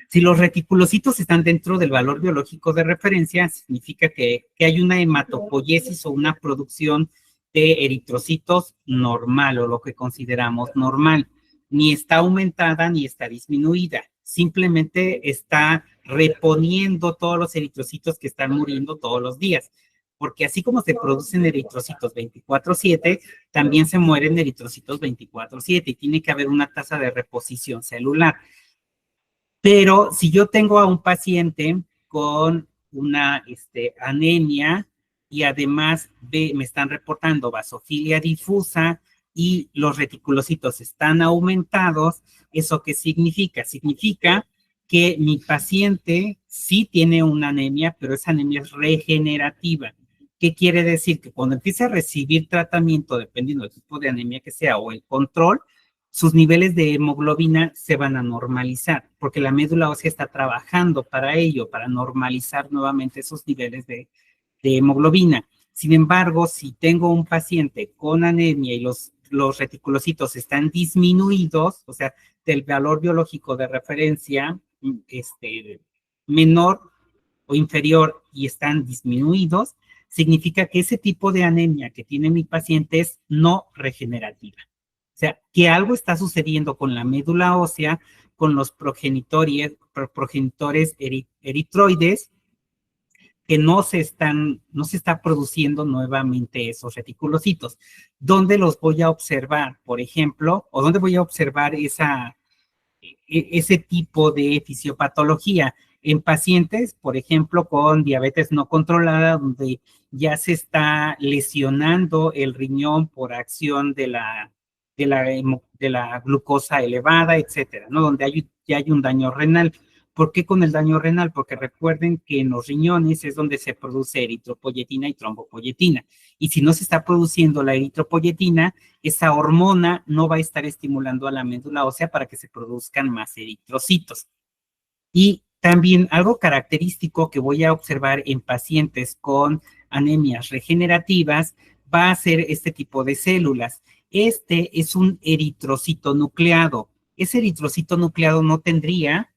Si los reticulocitos están dentro del valor biológico de referencia, significa que hay una hematopoiesis o una producción de eritrocitos normal, o lo que consideramos normal. Ni está aumentada ni está disminuida. Simplemente está reponiendo todos los eritrocitos que están muriendo todos los días. Porque así como se producen eritrocitos 24/7, también se mueren eritrocitos 24/7 y tiene que haber una tasa de reposición celular. Pero si yo tengo a un paciente con una anemia y además me están reportando vasofilia difusa y los reticulocitos están aumentados, ¿eso qué significa? Significa que mi paciente sí tiene una anemia, pero esa anemia es regenerativa. ¿Qué quiere decir? Que cuando empiece a recibir tratamiento, dependiendo del tipo de anemia que sea o el control, sus niveles de hemoglobina se van a normalizar, porque la médula ósea está trabajando para ello, para normalizar nuevamente esos niveles de hemoglobina. Sin embargo, si tengo un paciente con anemia y los reticulocitos están disminuidos, o sea, del valor biológico de referencia menor o inferior y están disminuidos, significa que ese tipo de anemia que tiene mi paciente es no regenerativa. O sea, que algo está sucediendo con la médula ósea, con los progenitores eritroides, que no se está produciendo nuevamente esos reticulocitos. ¿Dónde los voy a observar, por ejemplo? ¿O dónde voy a observar ese tipo de fisiopatología? En pacientes, por ejemplo, con diabetes no controlada, donde ya se está lesionando el riñón por acción de la glucosa elevada, etcétera, ¿no? Donde ya hay un daño renal. ¿Por qué con el daño renal? Porque recuerden que en los riñones es donde se produce eritropoyetina y trombopoyetina. Y si no se está produciendo la eritropoyetina, esa hormona no va a estar estimulando a la médula ósea para que se produzcan más eritrocitos. Y también algo característico que voy a observar en pacientes con anemias regenerativas va a ser este tipo de células. Este es un eritrocito nucleado. Ese eritrocito nucleado no tendría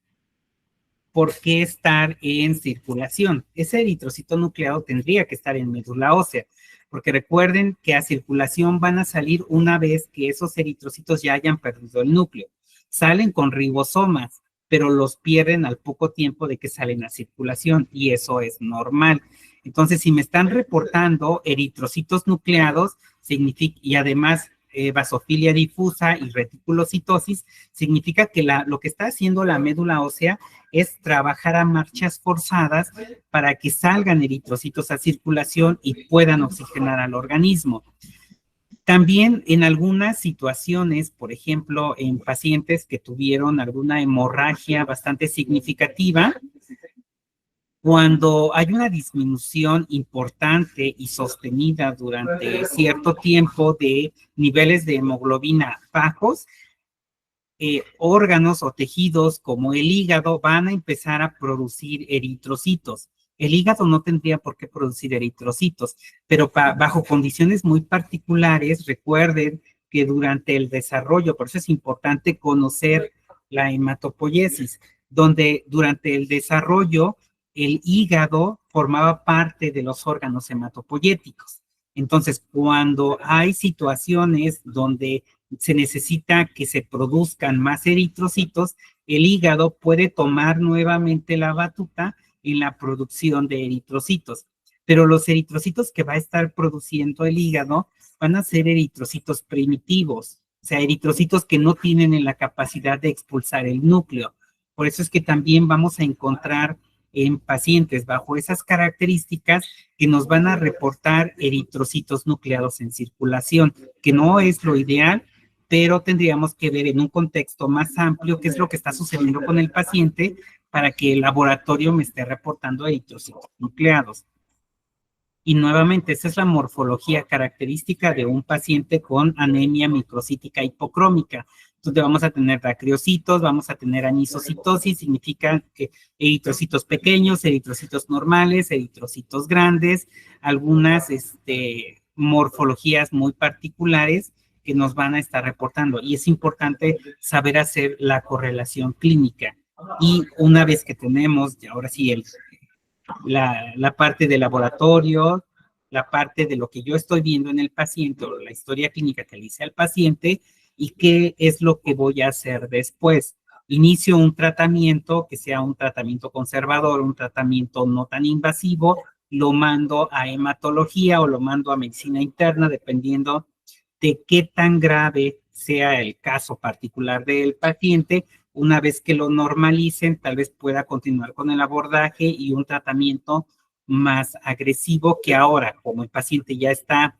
por qué estar en circulación. Ese eritrocito nucleado tendría que estar en médula ósea, porque recuerden que a circulación van a salir una vez que esos eritrocitos ya hayan perdido el núcleo. Salen con ribosomas, pero los pierden al poco tiempo de que salen a circulación, y eso es normal. Entonces, si me están reportando eritrocitos nucleados, significa, y además vasofilia difusa y reticulocitosis, significa que lo que está haciendo la médula ósea es trabajar a marchas forzadas para que salgan eritrocitos a circulación y puedan oxigenar al organismo. También en algunas situaciones, por ejemplo, en pacientes que tuvieron alguna hemorragia bastante significativa, cuando hay una disminución importante y sostenida durante cierto tiempo de niveles de hemoglobina bajos, órganos o tejidos como el hígado van a empezar a producir eritrocitos. El hígado no tendría por qué producir eritrocitos, pero bajo condiciones muy particulares, recuerden que durante el desarrollo, por eso es importante conocer la hematopoiesis, donde durante el desarrollo el hígado formaba parte de los órganos hematopoyéticos. Entonces, cuando hay situaciones donde se necesita que se produzcan más eritrocitos, el hígado puede tomar nuevamente la batuta en la producción de eritrocitos. Pero los eritrocitos que va a estar produciendo el hígado van a ser eritrocitos primitivos, o sea, eritrocitos que no tienen la capacidad de expulsar el núcleo. Por eso es que también vamos a encontrar en pacientes bajo esas características que nos van a reportar eritrocitos nucleados en circulación, que no es lo ideal, pero tendríamos que ver en un contexto más amplio qué es lo que está sucediendo con el paciente para que el laboratorio me esté reportando eritrocitos nucleados. Y nuevamente, esa es la morfología característica de un paciente con anemia microcítica hipocrómica. Entonces vamos a tener dacriocitos, vamos a tener anisocitosis, significa que eritrocitos pequeños, eritrocitos normales, eritrocitos grandes, algunas morfologías muy particulares que nos van a estar reportando. Y es importante saber hacer la correlación clínica. Y una vez que tenemos, ahora sí, la parte de laboratorio, la parte de lo que yo estoy viendo en el paciente o la historia clínica que le hice al paciente y qué es lo que voy a hacer después. Inicio un tratamiento que sea un tratamiento conservador, un tratamiento no tan invasivo, lo mando a hematología o lo mando a medicina interna, dependiendo de qué tan grave sea el caso particular del paciente. Una vez que lo normalicen, tal vez pueda continuar con el abordaje y un tratamiento más agresivo que ahora, como el paciente ya está,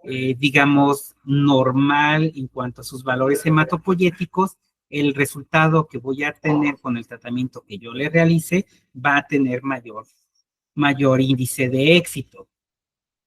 digamos, normal en cuanto a sus valores hematopoyéticos, el resultado que voy a tener con el tratamiento que yo le realice va a tener mayor índice de éxito.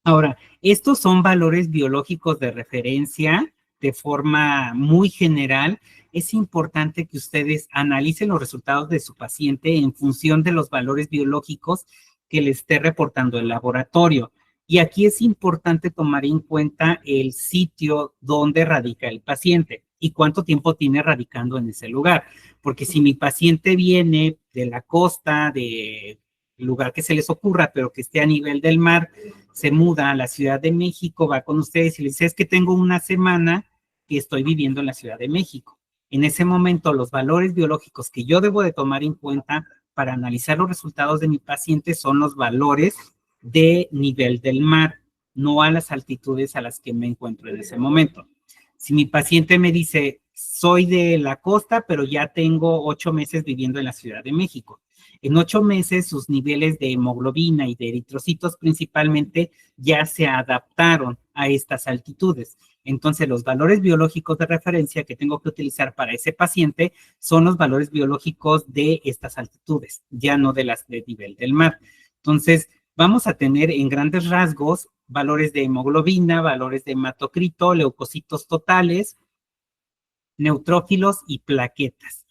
Ahora, estos son valores biológicos de referencia de forma muy general. Es importante que ustedes analicen los resultados de su paciente en función de los valores biológicos que le esté reportando el laboratorio. Y aquí es importante tomar en cuenta el sitio donde radica el paciente y cuánto tiempo tiene radicando en ese lugar. Porque si mi paciente viene de la costa, de lugar que se les ocurra, pero que esté a nivel del mar, se muda a la Ciudad de México, va con ustedes y les dice, es que tengo una semana que estoy viviendo en la Ciudad de México. En ese momento, los valores biológicos que yo debo de tomar en cuenta para analizar los resultados de mi paciente son los valores de nivel del mar, no a las altitudes a las que me encuentro en ese momento. Si mi paciente me dice, soy de la costa, pero ya tengo 8 meses viviendo en la Ciudad de México. En 8 meses sus niveles de hemoglobina y de eritrocitos principalmente ya se adaptaron a estas altitudes. Entonces, los valores biológicos de referencia que tengo que utilizar para ese paciente son los valores biológicos de estas altitudes, ya no de las de nivel del mar. Entonces, vamos a tener en grandes rasgos valores de hemoglobina, valores de hematocrito, leucocitos totales, neutrófilos y plaquetas.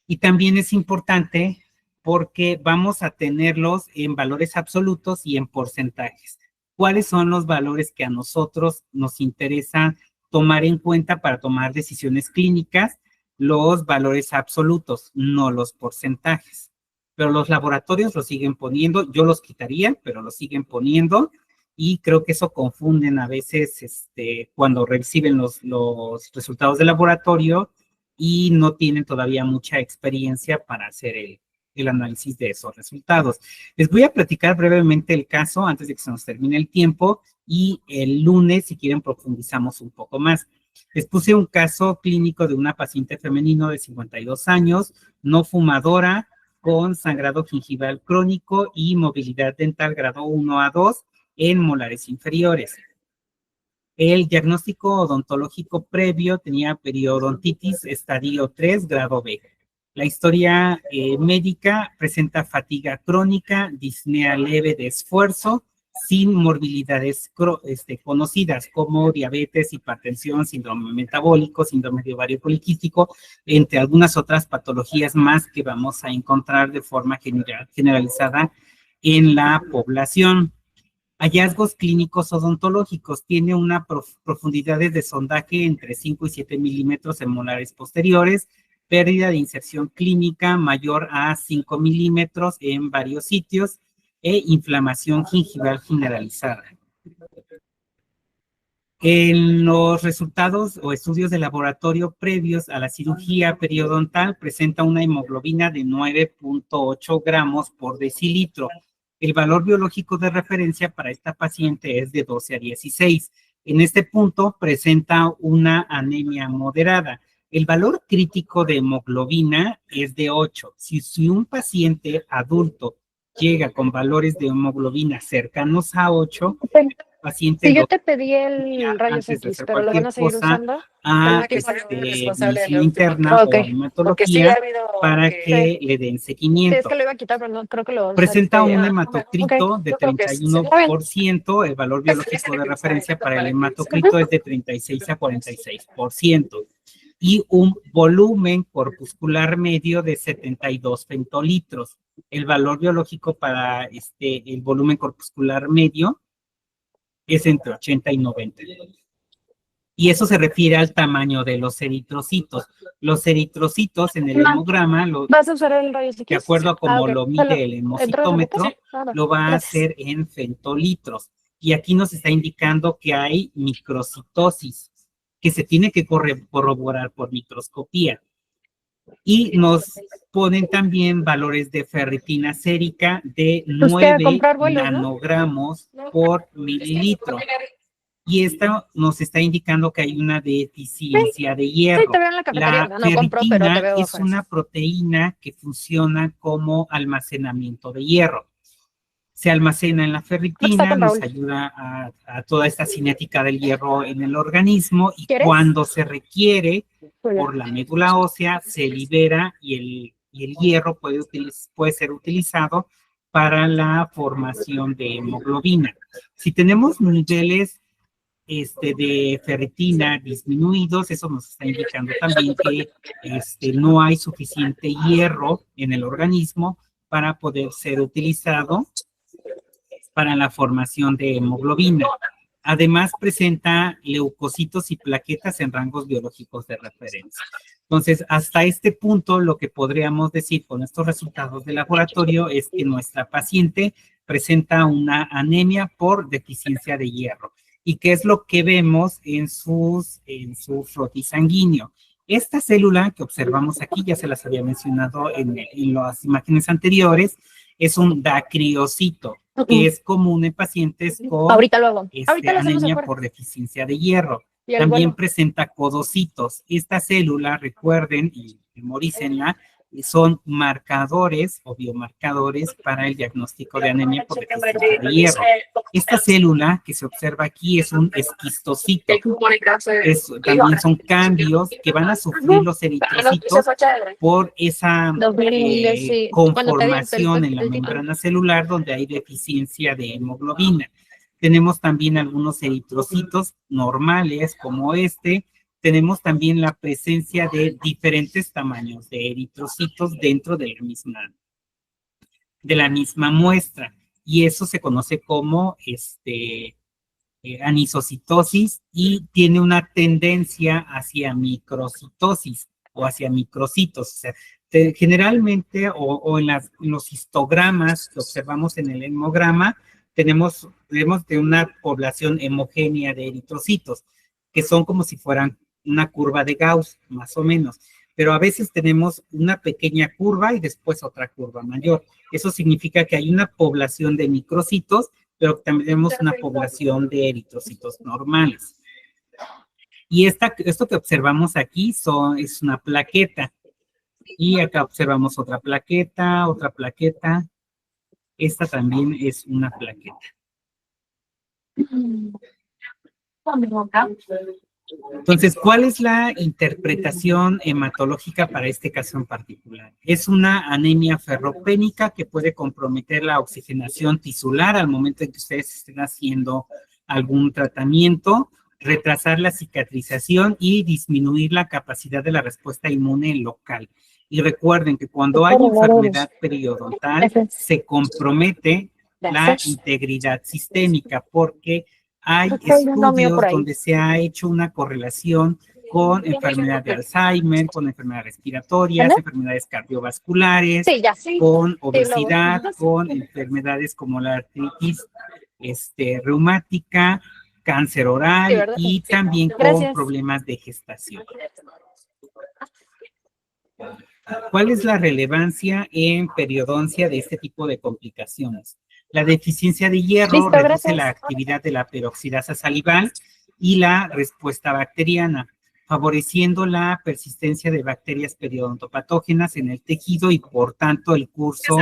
Y también es importante porque vamos a tenerlos en valores absolutos y en porcentajes. ¿Cuáles son los valores que a nosotros nos interesa tomar en cuenta para tomar decisiones clínicas? Los valores absolutos, no los porcentajes. Pero los laboratorios los siguen poniendo, yo los quitaría, pero los siguen poniendo, y creo que eso confunden a veces cuando reciben los resultados del laboratorio y no tienen todavía mucha experiencia para hacer el análisis de esos resultados. Les voy a platicar brevemente el caso antes de que se nos termine el tiempo y el lunes, si quieren, profundizamos un poco más. Les puse un caso clínico de una paciente femenino de 52 años, no fumadora, con sangrado gingival crónico y movilidad dental grado 1 a 2 en molares inferiores. El diagnóstico odontológico previo tenía periodontitis estadio 3, grado B. La historia médica presenta fatiga crónica, disnea leve de esfuerzo, sin morbilidades conocidas como diabetes, hipertensión, síndrome metabólico, síndrome de ovario poliquístico, entre algunas otras patologías más que vamos a encontrar de forma generalizada en la población. Hallazgos clínicos odontológicos. Tiene una profundidades de sondaje entre 5 y 7 milímetros en molares posteriores, pérdida de inserción clínica mayor a 5 milímetros en varios sitios e inflamación gingival generalizada. En los resultados o estudios de laboratorio previos a la cirugía periodontal presenta una hemoglobina de 9.8 gramos por decilitro. El valor biológico de referencia para esta paciente es de 12 a 16. En este punto presenta una anemia moderada. El valor crítico de hemoglobina es de 8. Si un paciente adulto llega con valores de hemoglobina cercanos a 8, paciente si yo te pedí el rayos X, pero lo van a seguir usando a medicina interna o hematología para que le den seguimiento. Sí, es que lo iba a quitar, pero no creo que lo presenta un hematocrito de 31%, el valor biológico de referencia para el hematocrito es de 36 a 46%, y un volumen corpuscular medio de 72 femtolitros. El valor biológico para el volumen corpuscular medio es entre 80 y 90. Y eso se refiere al tamaño de los eritrocitos. Los eritrocitos en el hemograma, ¿vas a usar el rayos X? De acuerdo a cómo lo mide el hemocitómetro, lo va a hacer en femtolitros. Y aquí nos está indicando que hay microcitosis, que se tiene que corroborar por microscopía. Y nos ponen también valores de ferritina sérica de 9 nanogramos por mililitro. Y esto nos está indicando que hay una deficiencia de hierro. La ferritina es una proteína que funciona como almacenamiento de hierro. Se almacena en la ferritina, nos ayuda a toda esta cinética del hierro en el organismo, y cuando se requiere por la médula ósea se libera, y el hierro puede ser utilizado para la formación de hemoglobina. Si tenemos niveles de ferritina disminuidos, eso nos está indicando también que no hay suficiente hierro en el organismo para poder ser utilizado para la formación de hemoglobina. Además, presenta leucocitos y plaquetas en rangos biológicos de referencia. Entonces, hasta este punto, lo que podríamos decir con estos resultados de laboratorio es que nuestra paciente presenta una anemia por deficiencia de hierro. ¿Y qué es lo que vemos en su frotis sanguíneo? Esta célula que observamos aquí, ya se las había mencionado en las imágenes anteriores, es un dacriocito, que es común en pacientes con anemia por deficiencia de hierro. También presenta codocitos. Esta célula, recuerden y memorícenla, son marcadores o biomarcadores para el diagnóstico de anemia por deficiencia de hierro. Esta célula que se observa aquí es un esquistocito. También son cambios que van a sufrir los eritrocitos por esa conformación en la membrana celular donde hay deficiencia de hemoglobina. Tenemos también algunos eritrocitos normales como tenemos también la presencia de diferentes tamaños de eritrocitos dentro de la misma muestra, y eso se conoce como anisocitosis, y tiene una tendencia hacia microcitosis o hacia microcitos. O sea, generalmente o en los histogramas que observamos en el hemograma, tenemos de una población homogénea de eritrocitos, que son como si fueran una curva de Gauss, más o menos. Pero a veces tenemos una pequeña curva y después otra curva mayor. Eso significa que hay una población de microcitos, pero también tenemos una población de eritrocitos normales. Y esto que observamos aquí es una plaqueta. Y acá observamos otra plaqueta, otra plaqueta. Esta también es una plaqueta. Entonces, ¿cuál es la interpretación hematológica para este caso en particular? Es una anemia ferropénica que puede comprometer la oxigenación tisular al momento en que ustedes estén haciendo algún tratamiento, retrasar la cicatrización y disminuir la capacidad de la respuesta inmune local. Y recuerden que cuando hay enfermedad periodontal, se compromete la integridad sistémica, porque hay Estoy viendo mío por estudios ahí. donde se ha hecho una correlación con enfermedad de Alzheimer, con enfermedades respiratorias, ¿Anda? enfermedades cardiovasculares, Sí, ya. Sí. con Sí, luego. obesidad, con enfermedades como la artritis reumática, cáncer Sí, oral ¿verdad? y Sí. también con Gracias. problemas de gestación. ¿Cuál es la relevancia en periodoncia de este tipo de complicaciones? La deficiencia de hierro Listo, reduce gracias. la actividad de la peroxidasa salival y la respuesta bacteriana, favoreciendo la persistencia de bacterias periodontopatógenas en el tejido y, por tanto, el curso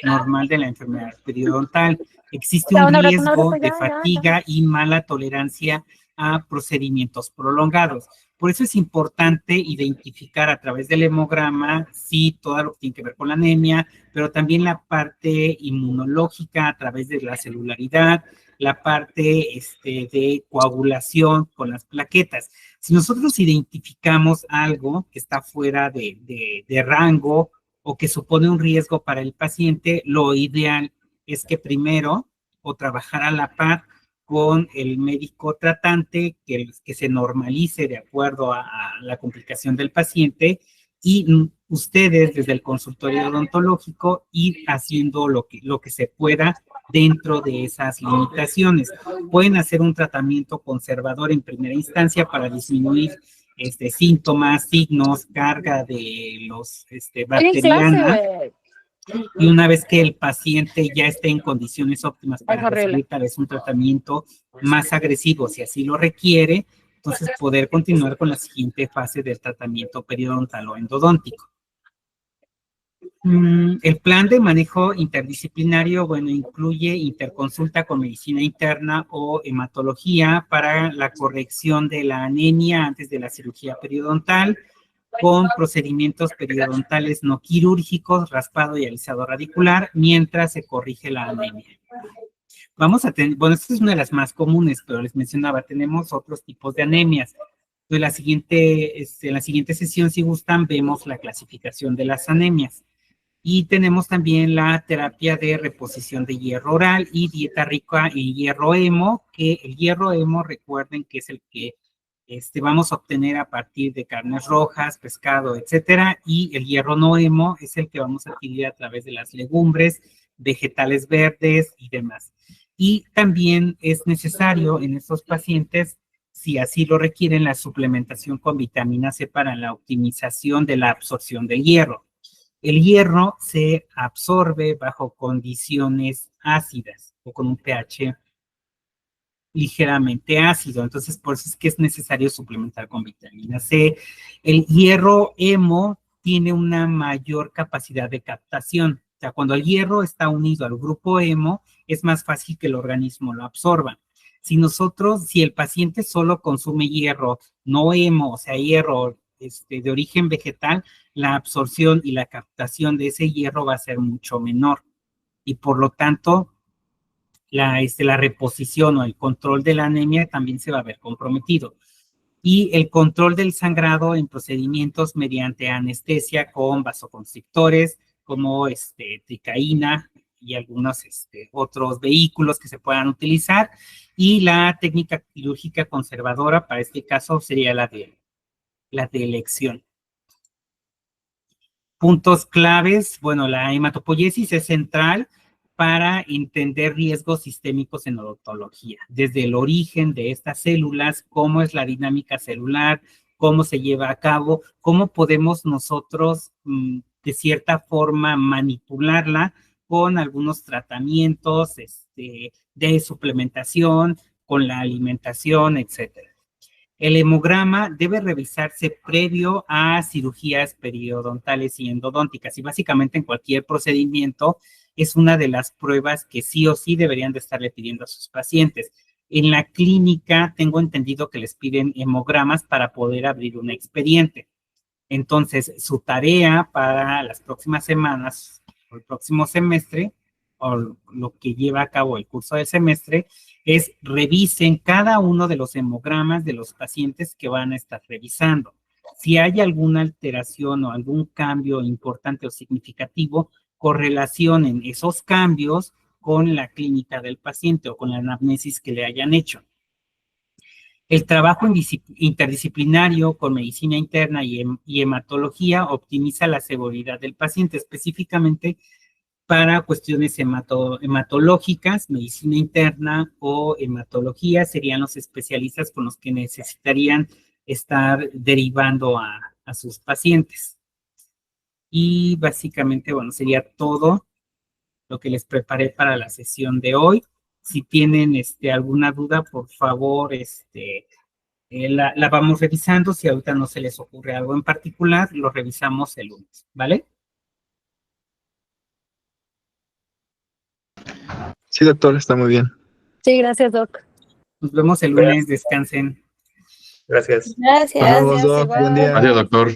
normal de la enfermedad periodontal. Existe un riesgo de fatiga y mala tolerancia a procedimientos prolongados. Por eso es importante identificar a través del hemograma, sí, todo lo que tiene que ver con la anemia, pero también la parte inmunológica a través de la celularidad, la parte de coagulación con las plaquetas. Si nosotros identificamos algo que está fuera de rango o que supone un riesgo para el paciente, lo ideal es que primero o trabajar a la par con el médico tratante, que se normalice de acuerdo a la complicación del paciente y ustedes desde el consultorio odontológico ir haciendo lo que se pueda dentro de esas limitaciones. Pueden hacer un tratamiento conservador en primera instancia para disminuir síntomas, signos, carga de los bacteriana. Y una vez que el paciente ya esté en condiciones óptimas para recibir tal vez un tratamiento más agresivo, si así lo requiere, entonces poder continuar con la siguiente fase del tratamiento periodontal o endodóntico. El plan de manejo interdisciplinario, bueno, incluye interconsulta con medicina interna o hematología para la corrección de la anemia antes de la cirugía periodontal, con procedimientos periodontales no quirúrgicos, raspado y alisado radicular, mientras se corrige la anemia. Vamos a tener, bueno, esta es una de las más comunes, pero les mencionaba, tenemos otros tipos de anemias. Entonces, en la siguiente sesión, si gustan, vemos la clasificación de las anemias. Y tenemos también la terapia de reposición de hierro oral y dieta rica en hierro hemo, que el hierro hemo, recuerden que es el que vamos a obtener a partir de carnes rojas, pescado, etcétera, y el hierro no hemo es el que vamos a adquirir a través de las legumbres, vegetales verdes y demás. Y también es necesario en estos pacientes, si así lo requieren, la suplementación con vitamina C para la optimización de la absorción del hierro. El hierro se absorbe bajo condiciones ácidas o con un pH ligeramente ácido, entonces por eso es que es necesario suplementar con vitamina C. El hierro hemo tiene una mayor capacidad de captación, o sea, cuando el hierro está unido al grupo hemo, es más fácil que el organismo lo absorba. Si el paciente solo consume hierro, no hemo, o sea, hierro de origen vegetal, la absorción y la captación de ese hierro va a ser mucho menor. Y por lo tanto, la reposición o el control de la anemia también se va a ver comprometido. Y el control del sangrado en procedimientos mediante anestesia con vasoconstrictores, como tricaína y algunos otros vehículos que se puedan utilizar. Y la técnica quirúrgica conservadora para este caso sería la de elección. Puntos claves, bueno, la hematopoiesis es central para entender riesgos sistémicos en odontología, desde el origen de estas células, cómo es la dinámica celular, cómo se lleva a cabo, cómo podemos nosotros de cierta forma manipularla con algunos tratamientos de suplementación, con la alimentación, etcétera. El hemograma debe revisarse previo a cirugías periodontales y endodónticas y básicamente en cualquier procedimiento es una de las pruebas que sí o sí deberían de estarle pidiendo a sus pacientes. En la clínica tengo entendido que les piden hemogramas para poder abrir un expediente. Entonces, su tarea para las próximas semanas o el próximo semestre o lo que lleva a cabo el curso del semestre es revisen cada uno de los hemogramas de los pacientes que van a estar revisando. Si hay alguna alteración o algún cambio importante o significativo, correlacionen esos cambios con la clínica del paciente o con la anamnesis que le hayan hecho. El trabajo interdisciplinario con medicina interna y hematología optimiza la seguridad del paciente, específicamente para cuestiones hematológicas, medicina interna o hematología serían los especialistas con los que necesitarían estar derivando a sus pacientes. Y básicamente, bueno, sería todo lo que les preparé para la sesión de hoy. Si tienen alguna duda, por favor, la vamos revisando. Si ahorita no se les ocurre algo en particular, lo revisamos el lunes, ¿vale? Sí, doctor, está muy bien. Sí, gracias, Doc. Nos vemos el lunes, descansen. Gracias. Gracias. Nos vemos, Doc. Buen día. Adiós, doctor.